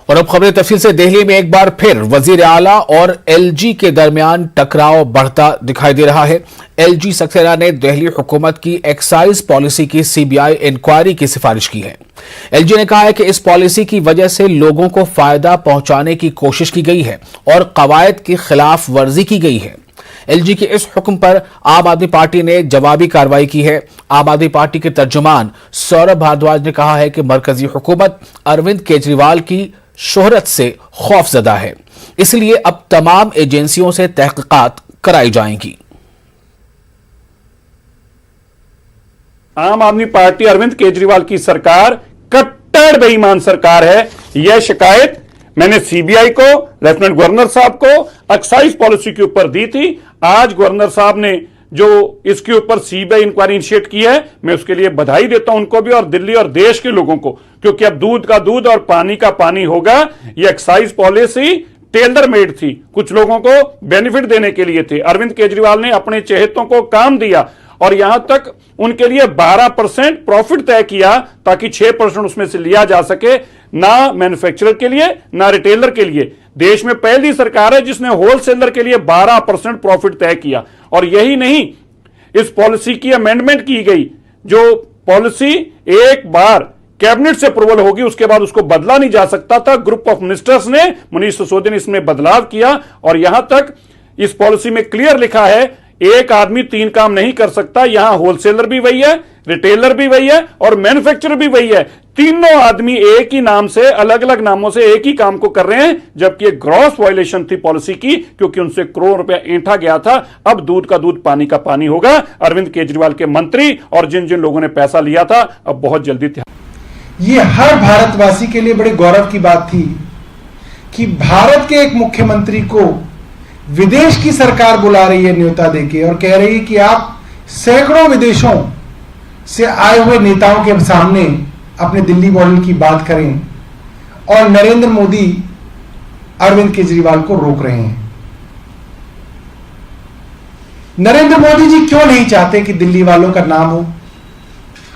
और अब खबरें तफसील से। दिल्ली में एक बार फिर वजीर आला और एलजी के दरमियान टकराव बढ़ता दिखाई दे रहा है। एलजी सक्सेना ने दिल्ली हुकूमत की एक्साइज पॉलिसी की सीबीआई इंक्वायरी की सिफारिश की है। एलजी ने कहा है कि इस पॉलिसी की वजह से लोगों को फायदा पहुंचाने की कोशिश की गई है और कवायद की खिलाफ वर्जी की गई है। एलजी के इस हुक्म पर आम आदमी पार्टी ने जवाबी कार्रवाई की है। आम आदमी पार्टी के तर्जुमान सौरभ भारद्वाज ने कहा है कि मरकजी हुकूमत अरविंद केजरीवाल की शोहरत से खौफजदा है, इसलिए अब तमाम एजेंसियों से तहकीकात कराई जाएंगी। आम आदमी पार्टी अरविंद केजरीवाल की सरकार कट्टर बेईमान सरकार है। यह शिकायत मैंने सीबीआई को, लेफ्टिनेंट गवर्नर साहब को एक्साइज पॉलिसी के ऊपर दी थी। आज गवर्नर साहब ने जो इसके ऊपर सीबीआई इंक्वायरी इनिशिएट की है, मैं उसके लिए बधाई देता हूं उनको भी और दिल्ली और देश के लोगों को, क्योंकि अब दूध का दूध और पानी का पानी होगा। ये एक्साइज पॉलिसी टेलर मेड थी, कुछ लोगों को बेनिफिट देने के लिए थे। अरविंद केजरीवाल ने अपने चहेतों को काम दिया और यहां तक उनके लिए 12% प्रॉफिट तय किया ताकि 6% उसमें से लिया जा सके, ना मैन्युफैक्चरर के लिए ना रिटेलर के लिए। देश में पहली सरकार है जिसने होलसेलर के लिए 12% प्रॉफिट तय किया। और यही नहीं, इस पॉलिसी की अमेंडमेंट की गई। जो पॉलिसी एक बार कैबिनेट से अप्रूवल होगी उसके बाद उसको बदला नहीं जा सकता था। ग्रुप ऑफ मिनिस्टर्स ने, मनीष सिसोदिया ने इसमें बदलाव किया और यहां तक इस पॉलिसी में क्लियर लिखा है एक आदमी 3 काम नहीं कर सकता। यहां होलसेलर भी वही है, रिटेलर भी वही है और मैन्युफैक्चरर भी वही है। तीनों आदमी एक ही नाम से, अलग अलग नामों से एक ही काम को कर रहे हैं, जबकि एक ग्रॉस वायलेशन थी पॉलिसी की, क्योंकि उनसे करोड़ रुपया ऐंठा गया था। अब दूध का दूध पानी का पानी होगा। अरविंद केजरीवाल के मंत्री और जिन जिन लोगों ने पैसा लिया था अब बहुत जल्दी था। ये हर भारतवासी के लिए बड़े गौरव की बात थी कि भारत के एक मुख्यमंत्री को विदेश की सरकार बुला रही है न्योता देके और कह रही है कि आप सैकड़ों विदेशों से आए हुए नेताओं के सामने अपने दिल्ली मॉडल की बात करें, और नरेंद्र मोदी अरविंद केजरीवाल को रोक रहे हैं। नरेंद्र मोदी जी क्यों नहीं चाहते कि दिल्ली वालों का नाम हो?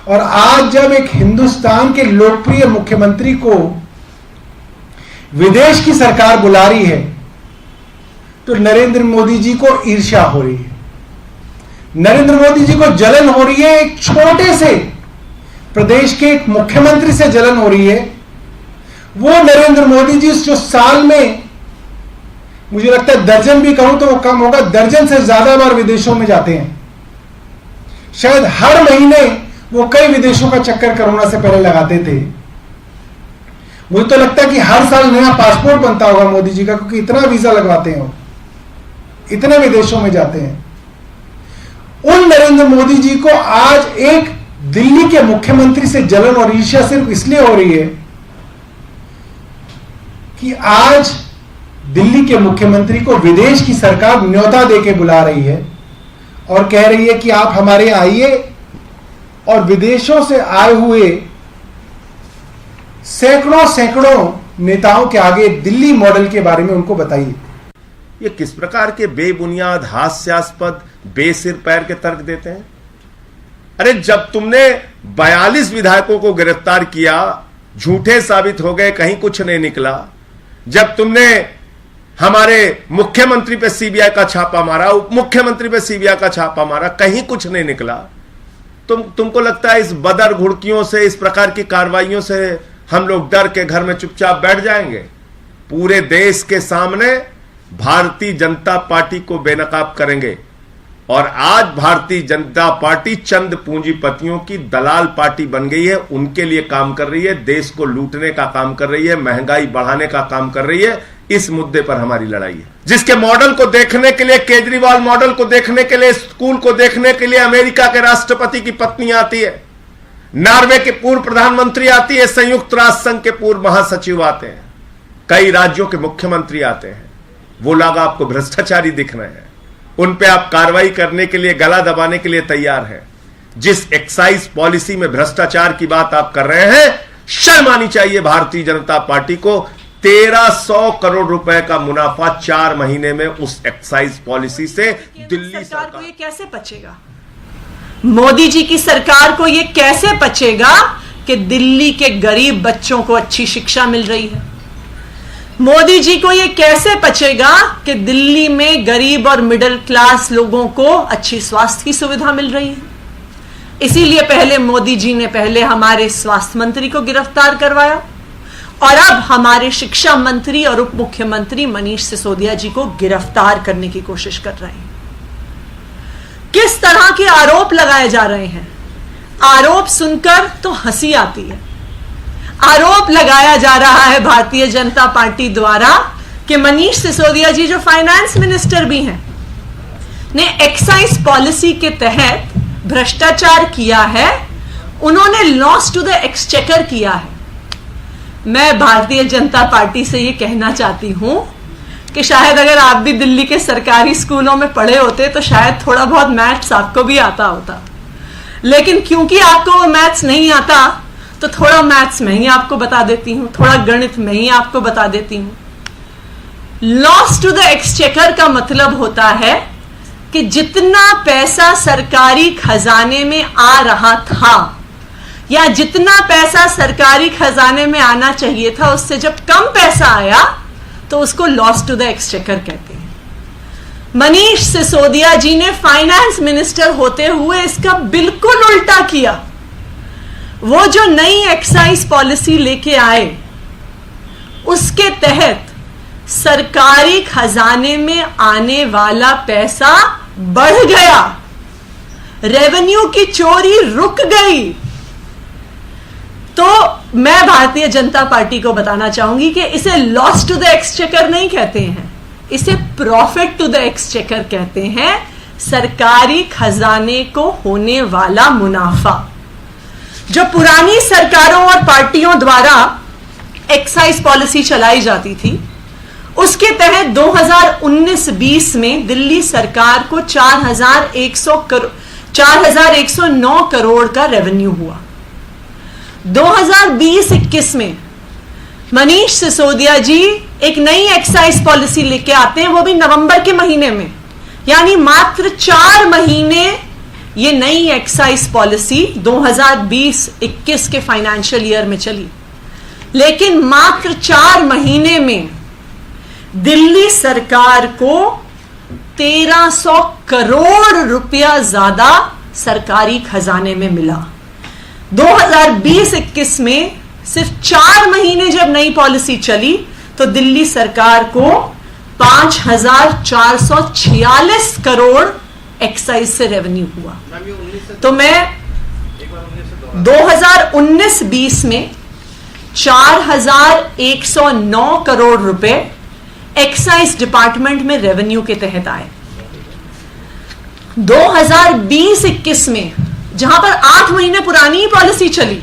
और आज जब एक हिंदुस्तान के लोकप्रिय मुख्यमंत्री को विदेश की सरकार बुला रही है तो नरेंद्र मोदी जी को ईर्ष्या हो रही है, नरेंद्र मोदी जी को जलन हो रही है। एक छोटे से प्रदेश के एक मुख्यमंत्री से जलन हो रही है। वो नरेंद्र मोदी जी जो साल में, मुझे लगता है दर्जन भी कहूं तो वो कम होगा, दर्जन से ज्यादा बार विदेशों में जाते हैं। शायद हर महीने वो कई विदेशों का चक्कर कोरोना से पहले लगाते थे। मुझे तो लगता है कि हर साल नया पासपोर्ट बनता होगा मोदी जी का, क्योंकि इतना वीजा लगवाते हैं वो, इतने विदेशों में जाते हैं। उन नरेंद्र मोदी जी को आज एक दिल्ली के मुख्यमंत्री से जलन और ईर्ष्या सिर्फ इसलिए हो रही है कि आज दिल्ली के मुख्यमंत्री को विदेश की सरकार न्योता देके बुला रही है और कह रही है कि आप हमारे यहाँ आइए और विदेशों से आए हुए सैकड़ों सैकड़ों नेताओं के आगे दिल्ली मॉडल के बारे में उनको बताइए। ये किस प्रकार के बेबुनियाद, हास्यास्पद, बेसिर पैर के तर्क देते हैं? अरे जब तुमने 42 विधायकों को गिरफ्तार किया, झूठे साबित हो गए, कहीं कुछ नहीं निकला। जब तुमने हमारे मुख्यमंत्री पे सीबीआई का छापा मारा, उप मुख्यमंत्री पे सीबीआई का छापा मारा, कहीं कुछ नहीं निकला। तुमको लगता है इस बदर घुड़कियों से, इस प्रकार की कार्रवाइयों से हम लोग डर के घर में चुपचाप बैठ जाएंगे? पूरे देश के सामने भारतीय जनता पार्टी को बेनकाब करेंगे। और आज भारतीय जनता पार्टी चंद पूंजीपतियों की दलाल पार्टी बन गई है, उनके लिए काम कर रही है, देश को लूटने का काम कर रही है, महंगाई बढ़ाने का काम कर रही है। इस मुद्दे पर हमारी लड़ाई है। जिसके मॉडल को देखने के लिए, केजरीवाल मॉडल को देखने के लिए, स्कूल को देखने के लिए अमेरिका के राष्ट्रपति की पत्नी आती है, नॉर्वे के पूर्व प्रधानमंत्री आती है, संयुक्त राष्ट्र संघ के पूर्व महासचिव आते हैं, कई राज्यों के मुख्यमंत्री आते हैं। वो लोग आपको भ्रष्टाचारी दिख रहे हैं, उन पे आप कार्रवाई करने के लिए, गला दबाने के लिए तैयार हैं। जिस एक्साइज पॉलिसी में भ्रष्टाचार की बात आप कर रहे हैं, शर्म आनी चाहिए भारतीय जनता पार्टी को। 1300 करोड़ रुपए का मुनाफा 4 महीने में उस एक्साइज पॉलिसी से दिल्ली सरकार को ये कैसे पचेगा? मोदी जी की सरकार को ये कैसे पचेगा कि दिल्ली के गरीब बच्चों को अच्छी शिक्षा मिल रही है, मोदी जी को यह कैसे पचेगा कि दिल्ली में गरीब और मिडिल क्लास लोगों को अच्छी स्वास्थ्य की सुविधा मिल रही है। इसीलिए पहले मोदी जी ने पहले हमारे स्वास्थ्य मंत्री को गिरफ्तार करवाया और अब हमारे शिक्षा मंत्री और उप मुख्यमंत्री मनीष सिसोदिया जी को गिरफ्तार करने की कोशिश कर रहे हैं। किस तरह के आरोप लगाए जा रहे हैं? आरोप सुनकर तो हंसी आती है। आरोप लगाया जा रहा है भारतीय जनता पार्टी द्वारा कि मनीष सिसोदिया जी, जो फाइनेंस मिनिस्टर भी हैं, ने एक्साइज पॉलिसी के तहत भ्रष्टाचार किया है। उन्होंने लॉस टू द एक्सचेकर किया है। मैं भारतीय जनता पार्टी से यह कहना चाहती हूं कि शायद अगर आप भी दिल्ली के सरकारी स्कूलों में पढ़े होते तो शायद थोड़ा बहुत मैथ्स आपको भी आता होता, लेकिन क्योंकि आपको वो मैथ्स नहीं आता तो थोड़ा मैथ्स मैं ही आपको बता देती हूं, थोड़ा गणित मैं ही आपको बता देती हूं। लॉस टू द एक्सचेकर का मतलब होता है कि जितना पैसा सरकारी खजाने में आ रहा था या जितना पैसा सरकारी खजाने में आना चाहिए था, उससे जब कम पैसा आया तो उसको लॉस टू द एक्सचेकर कहते हैं। मनीष सिसोदिया जी ने फाइनेंस मिनिस्टर होते हुए इसका बिल्कुल उल्टा किया। वो जो नई एक्साइज पॉलिसी लेके आए उसके तहत सरकारी खजाने में आने वाला पैसा बढ़ गया, रेवेन्यू की चोरी रुक गई। तो मैं भारतीय जनता पार्टी को बताना चाहूंगी कि इसे लॉस टू द एक्सचेकर नहीं कहते हैं, इसे प्रॉफिट टू द एक्सचेकर कहते हैं। सरकारी खजाने को होने वाला मुनाफा जो पुरानी सरकारों और पार्टियों द्वारा एक्साइज पॉलिसी चलाई जाती थी, उसके तहत 2019-20 में दिल्ली सरकार को 4,109 करोड़ का रेवेन्यू हुआ। 2020-21 में मनीष सिसोदिया जी एक नई एक्साइज पॉलिसी लेके आते हैं, वो भी नवंबर के महीने में, यानी मात्र 4 महीने ये नई एक्साइज पॉलिसी 2020-21 के फाइनेंशियल ईयर में चली, लेकिन मात्र 4 महीने में दिल्ली सरकार को 1300 करोड़ रुपया ज्यादा सरकारी खजाने में मिला। 2020-21 में सिर्फ 4 महीने जब नई पॉलिसी चली तो दिल्ली सरकार को 5,446 करोड़ एक्साइज से रेवेन्यू हुआ। तो मैं 2019-20 में 4,109 करोड़ रुपए एक्साइज डिपार्टमेंट में रेवेन्यू के तहत आए। 2020-21 में जहां पर 8 महीने पुरानी पॉलिसी चली,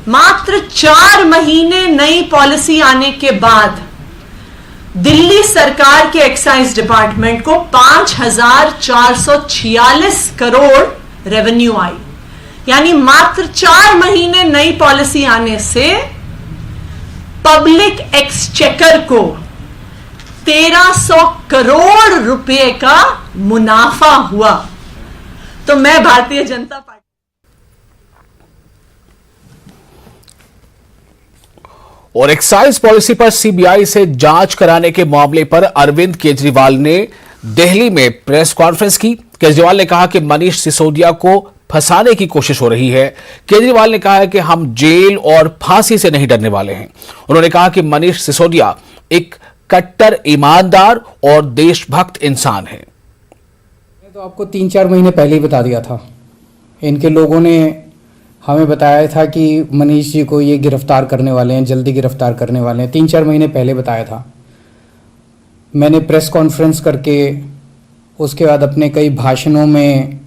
मात्र 4 महीने नई पॉलिसी आने के बाद दिल्ली सरकार के एक्साइज डिपार्टमेंट को 5,446 करोड़ रेवेन्यू आई। यानी मात्र 4 महीने नई पॉलिसी आने से पब्लिक एक्सचेकर को 1300 करोड़ रुपए का मुनाफा हुआ। तो मैं भारतीय जनता पार्टी और एक्साइज पॉलिसी पर सीबीआई से जांच कराने के मामले पर अरविंद केजरीवाल ने दिल्ली में प्रेस कॉन्फ्रेंस की। केजरीवाल ने कहा कि मनीष सिसोदिया को फंसाने की कोशिश हो रही है। केजरीवाल ने कहा है कि हम जेल और फांसी से नहीं डरने वाले हैं। उन्होंने कहा कि मनीष सिसोदिया एक कट्टर ईमानदार और देशभक्त इंसान है। मैं तो आपको 3-4 महीने पहले ही बता दिया था। इनके लोगों ने हमें बताया था कि मनीष जी को ये गिरफ्तार करने वाले हैं, जल्दी गिरफ्तार करने वाले हैं। 3-4 महीने पहले बताया था। मैंने प्रेस कॉन्फ्रेंस करके उसके बाद अपने कई भाषणों में,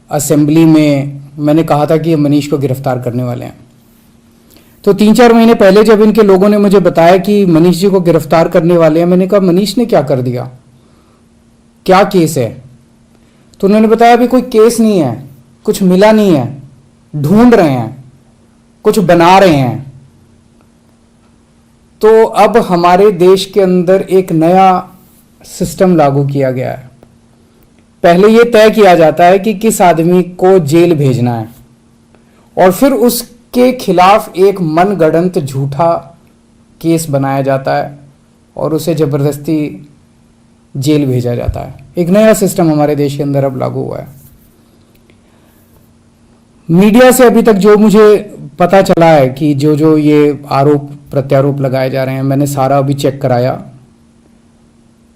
असेंबली में मैंने कहा था कि ये मनीष को गिरफ्तार करने वाले हैं। तो 3-4 महीने पहले जब इनके लोगों ने मुझे बताया कि मनीष जी को गिरफ्तार करने वाले हैं, मैंने कहा मनीष ने क्या कर दिया, क्या केस है? तो उन्होंने बताया अभी कोई केस नहीं है, कुछ मिला नहीं है, ढूंढ रहे हैं, कुछ बना रहे हैं। तो अब हमारे देश के अंदर एक नया सिस्टम लागू किया गया है। पहले यह तय किया जाता है कि किस आदमी को जेल भेजना है और फिर उसके खिलाफ एक मनगढ़ंत झूठा केस बनाया जाता है और उसे ज़बरदस्ती जेल भेजा जाता है। एक नया सिस्टम हमारे देश के अंदर अब लागू हुआ है। मीडिया से अभी तक जो मुझे पता चला है कि जो ये आरोप प्रत्यारोप लगाए जा रहे हैं, मैंने सारा अभी चेक कराया,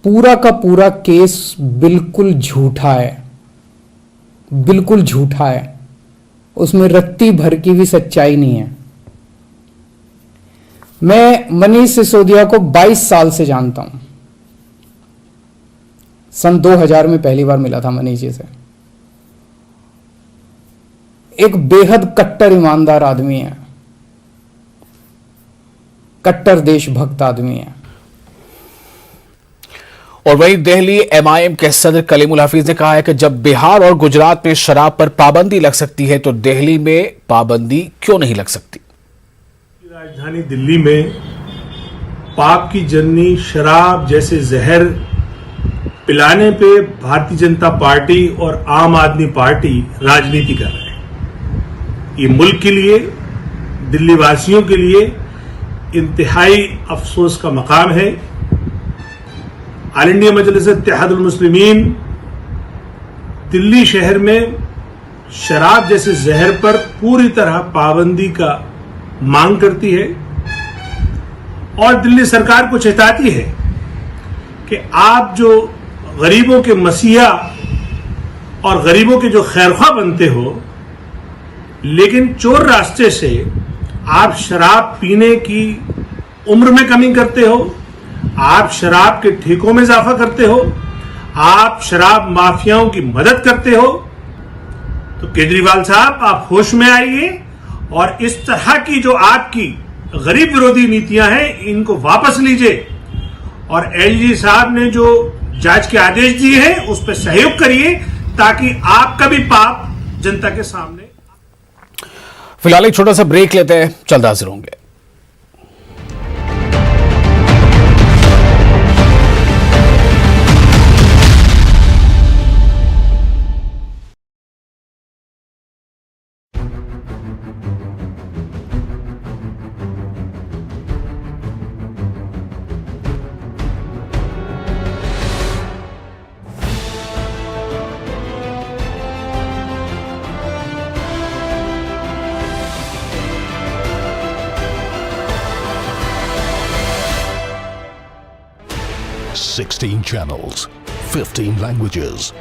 पूरा का पूरा केस बिल्कुल झूठा है, बिल्कुल झूठा है। उसमें रत्ती भर की भी सच्चाई नहीं है। मैं मनीष सिसोदिया को 22 साल से जानता हूं। सन 2000 में पहली बार मिला था मनीष जी से। एक बेहद कट्टर ईमानदार आदमी है, कट्टर देशभक्त आदमी है। और वहीं दिल्ली एमआईएम के सदर कलीमुल हफीज ने कहा है कि जब बिहार और गुजरात में शराब पर पाबंदी लग सकती है तो दिल्ली में पाबंदी क्यों नहीं लग सकती। राजधानी दिल्ली में पाप की जननी शराब जैसे जहर पिलाने पे भारतीय जनता पार्टी और आम आदमी पार्टी राजनीति कर रहे हैं। ये मुल्क के लिए, दिल्ली वासियों के लिए इंतहाई अफसोस का मकाम है। ऑल इंडिया मजलिस इत्तेहादुल मुस्लिमीन दिल्ली शहर में शराब जैसे जहर पर पूरी तरह पाबंदी का मांग करती है और दिल्ली सरकार को चेताती है कि आप जो गरीबों के मसीहा और गरीबों के जो खैरख्वाह बनते हो, लेकिन चोर रास्ते से आप शराब पीने की उम्र में कमी करते हो, आप शराब के ठेकों में इजाफा करते हो, आप शराब माफियाओं की मदद करते हो। तो केजरीवाल साहब, आप होश में आइए और इस तरह की जो आपकी गरीब विरोधी नीतियां हैं इनको वापस लीजिए और एलजी साहब ने जो जांच के आदेश दिए हैं उस पर सहयोग करिए ताकि आपका भी पाप जनता के सामने। फिलहाल एक छोटा सा ब्रेक लेते हैं, जल्द हाजिर होंगे। Sixteen channels, 15 languages,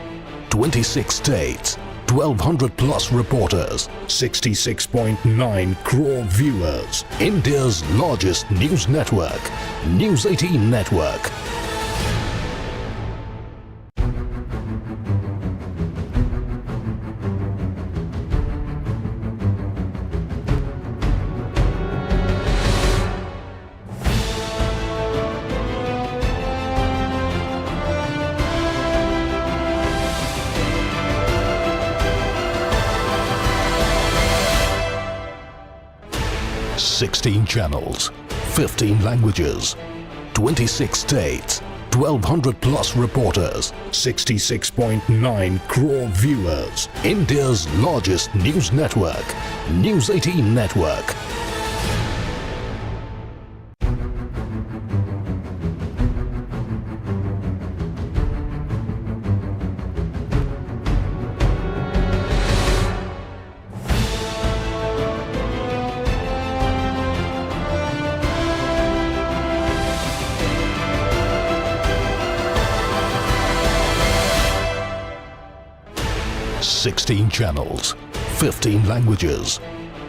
26 states, 1,200 plus reporters, 66.9 crore viewers. India's largest news network, News 18 Network. Sixteen channels, 15 languages, 26 states, 1,200 plus reporters, 66.9 crore viewers. India's largest news network, News 18 Network. Sixteen channels, 15 languages,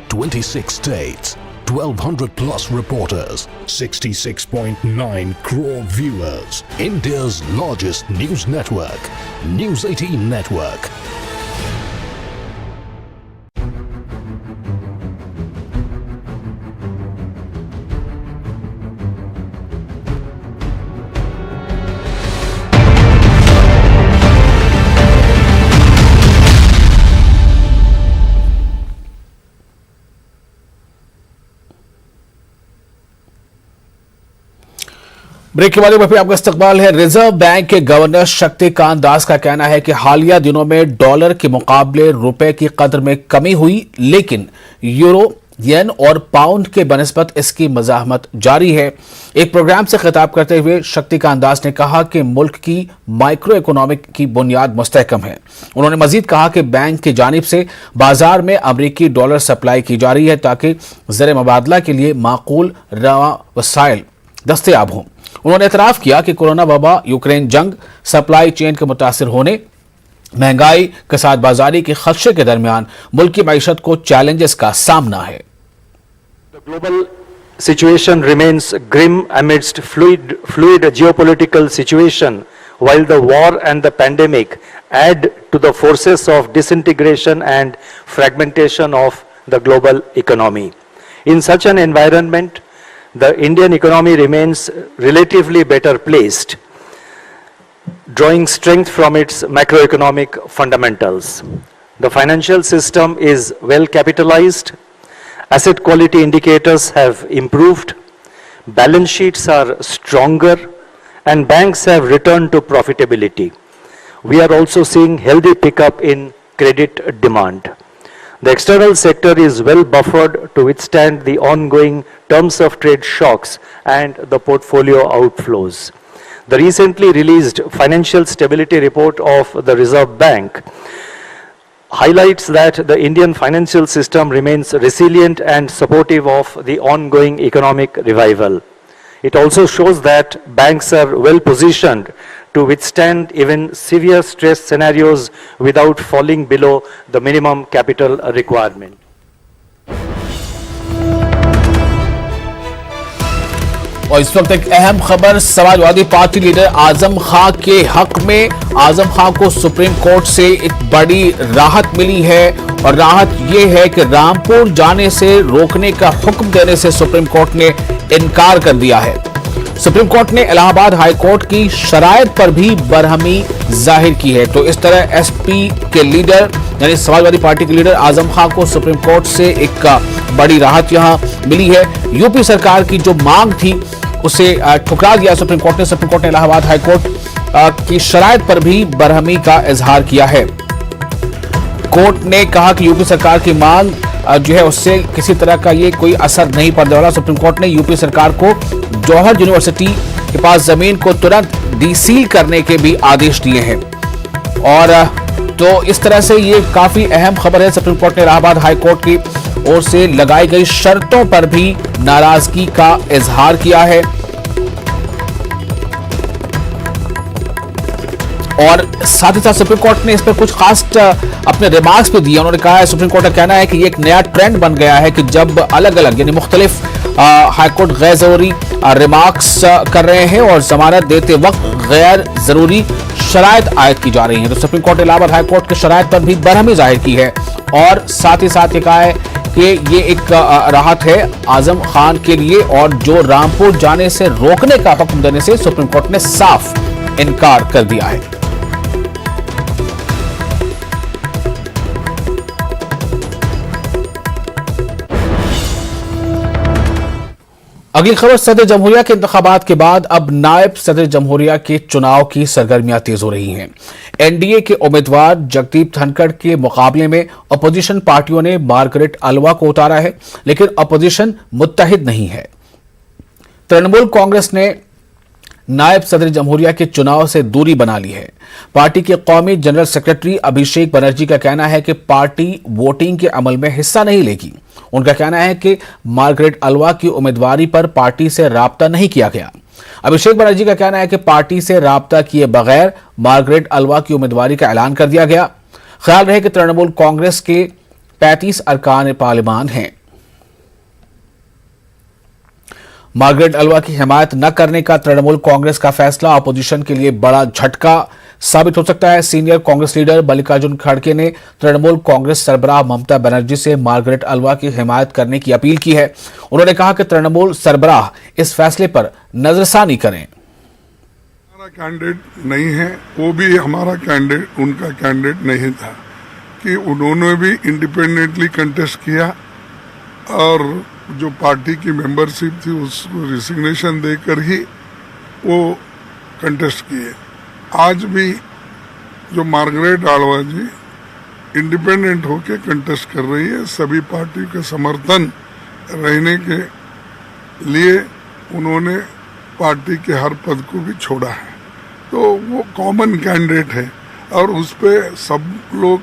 26 states, 1,200 plus reporters, 66.9 crore viewers. India's largest news network, News 18 Network. Break के बाद एक बार आपका इस्तकबाल है। Reserve bank के governor Shaktikanta Das का कहना है कि हालिया दिनों में डॉलर के मुकाबले रुपए की कदर में कमी हुई, लेकिन यूरो येन और पाउंड के बनस्बत इसकी मज़ाहमत जारी है। एक प्रोग्राम से खिताब करते हुए शक्तिकांत दास ने कहा कि मुल्क की माइक्रो इकोनॉमिक की बुनियाद मुस्तहकम है। उन्होंने मजीद कहा कि बैंक की जानिब से बाजार में अमरीकी डॉलर सप्लाई की जा रही है ताकि ज़र मुबादला के लिए माकूल रवा वसाइल दस्तयाब हों। उन्होंने एतराफ़ किया कि कोरोना वबा, यूक्रेन जंग, सप्लाई चेन के मुतासिर होने, महंगाई, कसाद बाजारी के खदशे के दरमियान मुल्क की मईशत को चैलेंजेस का सामना है। The global situation remains grim amidst fluid geopolitical situation, while the war and the pandemic add to the forces of disintegration and fragmentation of the global economy. In such an environment, the Indian economy remains relatively better placed, drawing strength from its macroeconomic fundamentals. The financial system is well capitalized, asset quality indicators have improved, balance sheets are stronger, and banks have returned to profitability. We are also seeing healthy pickup in credit demand. The external sector is well buffered to withstand the ongoing terms of trade shocks and the portfolio outflows. The recently released Financial Stability Report of the Reserve Bank highlights that the Indian financial system remains resilient and supportive of the ongoing economic revival. It also shows that banks are well positioned to withstand even severe stress scenarios without falling below the minimum capital requirement. और इस वक्त एक अहम खबर Samajwadi party leader आजम खां के हक में। आजम खां को सुप्रीम कोर्ट से एक बड़ी राहत मिली है और राहत यह है कि रामपुर जाने से रोकने का हुक्म देने से सुप्रीम कोर्ट ने इनकार कर दिया है। सुप्रीम कोर्ट ने इलाहाबाद हाई कोर्ट की शराइत पर भी बरहमी जाहिर की है। तो इस तरह एसपी के लीडर यानी समाजवादी पार्टी के लीडर आजम खां को सुप्रीम कोर्ट से एक बड़ी राहत यहां मिली है। यूपी सरकार की जो मांग थी उसे ठुकरा दिया सुप्रीम कोर्ट ने। सुप्रीम कोर्ट ने इलाहाबाद हाई कोर्ट की शराइत पर भी बरहमी का इजहार किया है। कोर्ट ने कहा कि यूपी सरकार की मांग जो है उससे किसी तरह का ये कोई असर नहीं पड़ने वाला। सुप्रीम कोर्ट ने यूपी सरकार को जौहर यूनिवर्सिटी के पास जमीन को तुरंत डीसील करने के भी आदेश दिए हैं। और तो इस तरह से ये काफी अहम खबर है। सुप्रीम कोर्ट ने इलाहाबाद हाई कोर्ट की ओर से लगाई गई शर्तों पर भी नाराजगी का इजहार किया है और साथ ही साथ सुप्रीम कोर्ट ने इस पर कुछ खास अपने रिमार्क्स भी दिए। उन्होंने कहा है, सुप्रीम कोर्ट का कहना है कि ये एक नया ट्रेंड बन गया है कि जब अलग अलग यानी मुख्तलिफ हाईकोर्ट गैर जरूरी रिमार्क्स कर रहे हैं और जमानत देते वक्त गैर जरूरी शराइत आयद की जा रही है। तो सुप्रीम कोर्ट ने इलाहाबाद हाई कोर्ट की शराइत पर भी बरहमी जाहिर की है और साथ ही साथ ये कहा है कि ये एक राहत है आजम खान के लिए और जो रामपुर जाने से रोकने का हुक्म देने से सुप्रीम कोर्ट ने साफ इनकार कर दिया है। अगली खबर सदर जमहूरिया के इंतखाबात के बाद अब नायब सदर जमहूरिया के चुनाव की सरगर्मियां तेज हो रही हैं। एनडीए के उम्मीदवार जगदीप धनखड़ के मुकाबले में अपोजिशन पार्टियों ने मार्गरेट अलवा को उतारा है, लेकिन अपोजिशन मुत्तहिद नहीं है। तृणमूल कांग्रेस ने नायब सदर जमहूरिया के चुनाव से दूरी बना ली है। पार्टी के कौमी जनरल सेक्रेटरी अभिषेक बनर्जी का कहना है कि पार्टी वोटिंग के अमल में हिस्सा नहीं लेगी। उनका कहना है कि मार्गरेट अलवा की उम्मीदवारी पर पार्टी से राब्ता नहीं किया गया। अभिषेक बनर्जी का कहना है कि पार्टी से राब्ता किए बगैर मार्गरेट अलवा की उम्मीदवारी का ऐलान कर दिया गया। ख्याल रहे कि तृणमूल कांग्रेस के 35 अरकान पार्लिमान हैं। मार्गरेट अलवा की हिमायत न करने का तृणमूल कांग्रेस का फैसला अपोजिशन के लिए बड़ा झटका साबित हो सकता है। सीनियर कांग्रेस लीडर मल्लिकार्जुन खड़गे ने तृणमूल कांग्रेस सरबराह ममता बनर्जी से मार्गरेट अलवा की हिमायत करने की अपील की है। उन्होंने कहा कि तृणमूल सरबराह इस फैसले पर नजरसानी करें। हमारा कैंडिडेट नहीं है, वो भी हमारा कैंडिडेट उनका कैंडिडेट नहीं था कि उन्होंने भी इंडिपेंडेंटली कंटेस्ट किया और जो पार्टी की मेंबरशिप थी उसको रिसिग्नेशन देकर ही वो कंटेस्ट किए। आज भी जो मार्गरेट अलवा जी इंडिपेंडेंट होकर कंटेस्ट कर रही है, सभी पार्टी का समर्थन रहने के लिए उन्होंने पार्टी के हर पद को भी छोड़ा है। तो वो कॉमन कैंडिडेट है और उस पर सब लोग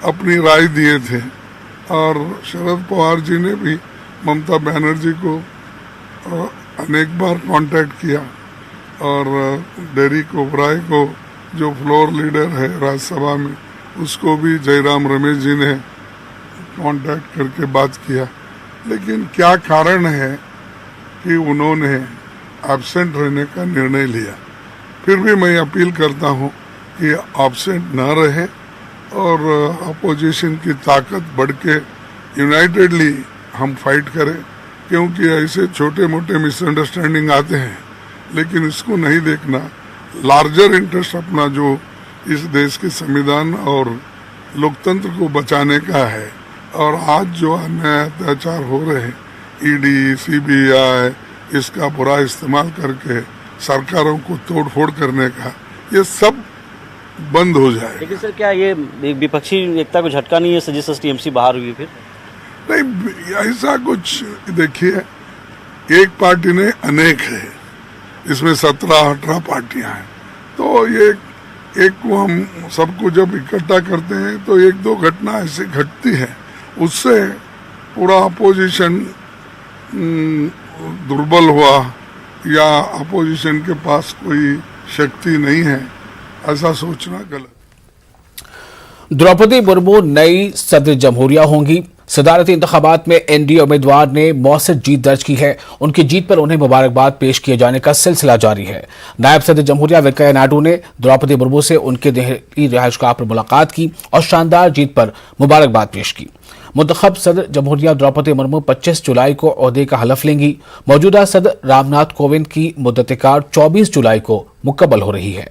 अपनी राय दिए थे और शरद पवार जी ने भी ममता बनर्जी को अनेक बार कांटेक्ट किया और डेरेक ओब्राय को जो फ्लोर लीडर है राज्यसभा में उसको भी जयराम रमेश जी ने कांटेक्ट करके बात किया। लेकिन क्या कारण है कि उन्होंने एब्सेंट रहने का निर्णय लिया। फिर भी मैं अपील करता हूं कि एब्सेंट न रहे और अपोजिशन की ताकत बढ़ के यूनाइटेडली हम फाइट करें, क्योंकि ऐसे छोटे मोटे मिसअंडरस्टैंडिंग आते हैं लेकिन इसको नहीं देखना। लार्जर इंटरेस्ट अपना जो इस देश के संविधान और लोकतंत्र को बचाने का है और आज जो अन्याय अत्याचार हो रहे हैं ईडी सीबीआई इसका बुरा इस्तेमाल करके सरकारों को तोड़फोड़ करने का, ये सब बंद हो जाए। लेकिन सर क्या ये विपक्षी एकता को झटका नहीं है जिससे टीएमसी बाहर हुई? फिर नहीं, ऐसा कुछ देखिए, एक पार्टी ने अनेक है, इसमें 17-18 पार्टियां हैं, तो ये एक को हम सबको जब इकट्ठा करते हैं तो एक दो घटना ऐसी घटती है, उससे पूरा अपोजिशन दुर्बल हुआ या अपोजिशन के पास कोई शक्ति नहीं है, ऐसा सोचना गलत। द्रौपदी मुर्मू नई सदर जमहूरिया होंगी। सदारती इंतखाबात में एनडीए उम्मीदवार ने मौसर जीत दर्ज की है। उनकी जीत पर उन्हें मुबारकबाद पेश किए जाने का सिलसिला जारी है। नायब सदर जमहूरिया वेंकैया नायडू ने द्रौपदी मुर्मू से उनके दिल्ली रिहाइशगाह पर मुलाकात की और शानदार जीत पर मुबारकबाद पेश की। मुंतखब सदर जमहूरिया द्रौपदी मुर्मू 25 जुलाई को ओहदे का हलफ लेंगी। मौजूदा सदर रामनाथ कोविंद की मुद्दतकार 24 जुलाई को मुकम्मल हो रही है।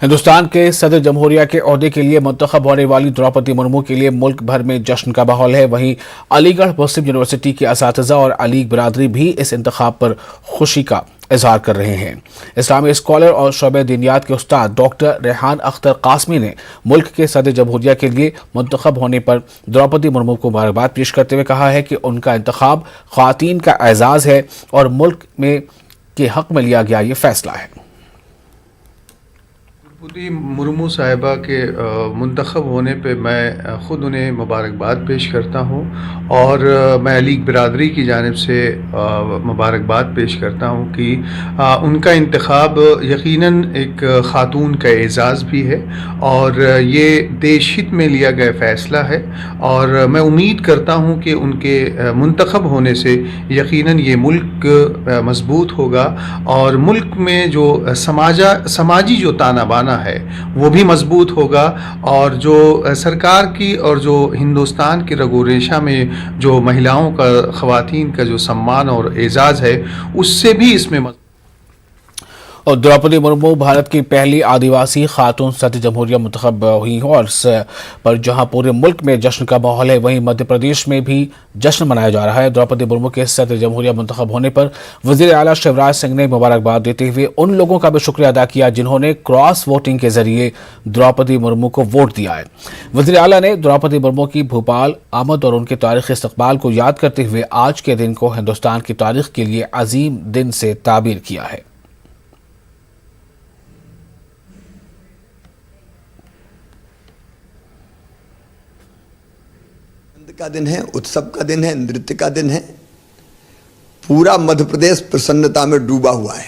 हिंदुस्तान के सदर जमहूरिया के ओहदे के लिए मुंतखब होने वाली द्रौपदी मुर्मू के लिए मुल्क भर में जश्न का माहौल है। वहीं अलीगढ़ मुस्लिम यूनिवर्सिटी के असातिज़ा और अलीग बिरादरी भी इस इंतखाब पर खुशी का इजहार कर रहे हैं। इस्लामी स्कॉलर और शोबे दीनियात के उस्ताद डॉक्टर रेहान अख्तर कासमी ने मुल्क के सदर जमहूरिया के लिए मुंतखब होने पर द्रौपदी मुर्मू को मुबारकबाद पेश करते हुए कहा है कि उनका इंतखाब ख्वातीन का एजाज़ है और मुल्क में के हक में लिया गया ये फैसला है। द्रौपदी मुर्मू साहिबा के मुंतखब होने पे मैं ख़ुद उन्हें मुबारकबाद पेश करता हूँ और मैं अलीग बिरादरी की जानिब से मुबारकबाद पेश करता हूँ कि उनका इंतखाब यकीनन एक ख़ातून का एज़ाज़ भी है और ये देश हित में लिया गया फ़ैसला है और मैं उम्मीद करता हूँ कि उनके मुंतखब होने से यकीनन ये मुल्क मजबूत होगा और मुल्क में जो समाजी जो ताना बाना है वो भी मजबूत होगा और जो सरकार की और जो हिंदुस्तान की रगो रेशा में जो महिलाओं का ख़वातीन का जो सम्मान और एजाज़ है उससे भी इसमें और द्रौपदी मुर्मू भारत की पहली आदिवासी खातून सदर जमहूरिया मुंतखब हुई हैं और इस पर जहां पूरे मुल्क में जश्न का माहौल है वहीं मध्य प्रदेश में भी जश्न मनाया जा रहा है। द्रौपदी मुर्मू के सदर जमहूरिया मुंतखब होने पर वज़ीर आला शिवराज सिंह ने मुबारकबाद देते हुए उन लोगों का भी शुक्रिया अदा किया जिन्होंने क्रॉस वोटिंग के जरिए द्रौपदी मुर्मू को वोट दिया है। वज़ीर आला ने द्रौपदी मुर्मू की भोपाल आमद और उनके तारीख़ी इस्तक़बाल को याद करते हुए आज के दिन को हिंदुस्तान की तारीख़ के लिए अजीम दिन से ताबीर किया है। का दिन है, उत्सव का दिन है, नृत्य का दिन है। पूरा मध्य प्रदेश प्रसन्नता में डूबा हुआ है।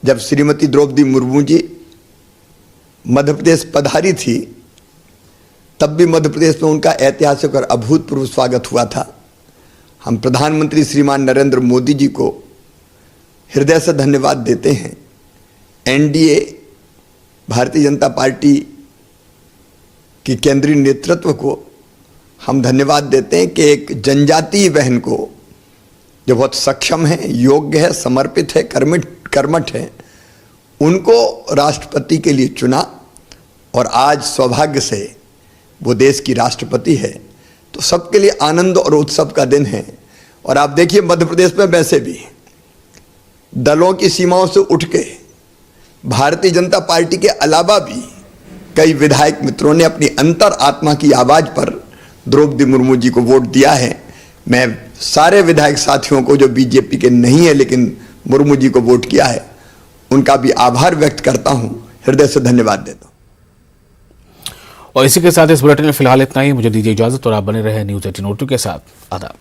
जब श्रीमती द्रौपदी मुर्मू जी मध्य प्रदेश पधारी थी तब भी मध्य प्रदेश में उनका ऐतिहासिक और अभूतपूर्व स्वागत हुआ था। हम प्रधानमंत्री श्रीमान नरेंद्र मोदी जी को हृदय से धन्यवाद देते हैं। एनडीए भारतीय जनता पार्टी की केंद्रीय नेतृत्व को हम धन्यवाद देते हैं कि एक जनजातीय बहन को जो बहुत सक्षम है, योग्य है, समर्पित है, कर्मठ है, उनको राष्ट्रपति के लिए चुना और आज सौभाग्य से वो देश की राष्ट्रपति है। तो सबके लिए आनंद और उत्सव का दिन है। और आप देखिए मध्य प्रदेश में वैसे भी दलों की सीमाओं से उठ के भारतीय जनता पार्टी के अलावा भी कई विधायक मित्रों ने अपनी अंतर आत्मा की आवाज पर द्रौपदी मुर्मू जी को वोट दिया है। मैं सारे विधायक साथियों को जो बीजेपी के नहीं है लेकिन मुर्मू जी को वोट किया है, उनका भी आभार व्यक्त करता हूं, हृदय से धन्यवाद देता हूं। और इसी के साथ इस बुलेटिन में फिलहाल इतना ही। मुझे दीजिए इजाजत और आप बने रहे न्यूज़ 18 उर्दू के साथ। आदाब।